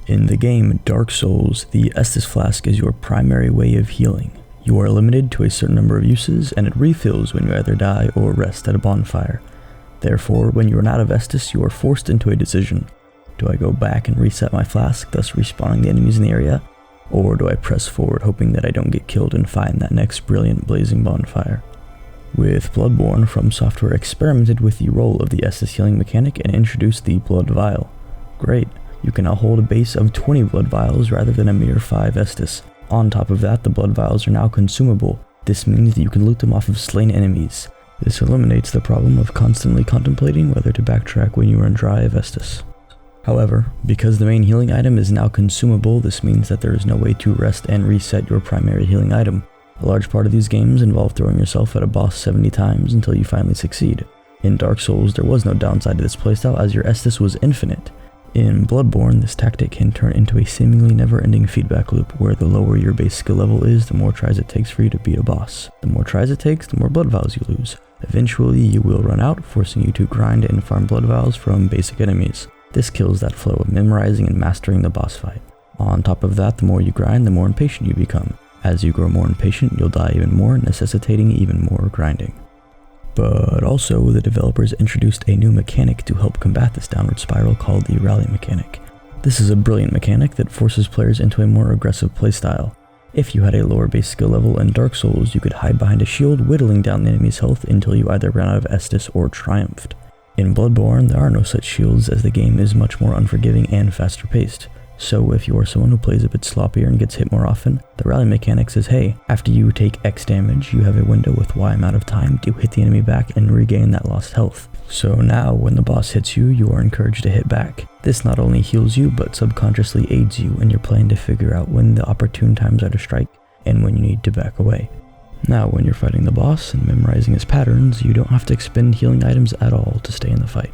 In the game Dark Souls, the Estus Flask is your primary way of healing. You are limited to a certain number of uses, and it refills when you either die or rest at a bonfire. Therefore, when you run out of Estus, you are forced into a decision. Do I go back and reset my flask, thus respawning the enemies in the area? Or do I press forward hoping that I don't get killed and find that next brilliant blazing bonfire? With Bloodborne, From Software experimented with the role of the Estus healing mechanic and introduced the Blood Vial. Great, you can now hold a base of 20 Blood Vials rather than a mere 5 Estus. On top of that, the Blood Vials are now consumable. This means that you can loot them off of slain enemies. This eliminates the problem of constantly contemplating whether to backtrack when you run dry of Estus. However, because the main healing item is now consumable, this means that there is no way to rest and reset your primary healing item. A large part of these games involve throwing yourself at a boss 70 times until you finally succeed. In Dark Souls, there was no downside to this playstyle as your Estus was infinite. In Bloodborne, this tactic can turn into a seemingly never-ending feedback loop where the lower your base skill level is, the more tries it takes for you to beat a boss. The more tries it takes, the more blood vials you lose. Eventually, you will run out, forcing you to grind and farm blood vials from basic enemies. This kills that flow of memorizing and mastering the boss fight. On top of that, the more you grind, the more impatient you become. As you grow more impatient, you'll die even more, necessitating even more grinding. But also, the developers introduced a new mechanic to help combat this downward spiral called the rally mechanic. This is a brilliant mechanic that forces players into a more aggressive playstyle. If you had a lower base skill level in Dark Souls, you could hide behind a shield, whittling down the enemy's health until you either ran out of Estus or triumphed. In Bloodborne, there are no such shields as the game is much more unforgiving and faster paced. So if you are someone who plays a bit sloppier and gets hit more often, the rally mechanic says, hey, after you take X damage, you have a window with Y amount of time to hit the enemy back and regain that lost health. So now, when the boss hits you, you are encouraged to hit back. This not only heals you, but subconsciously aids you in your plan to figure out when the opportune times are to strike and when you need to back away. Now, when you're fighting the boss and memorizing his patterns, you don't have to expend healing items at all to stay in the fight.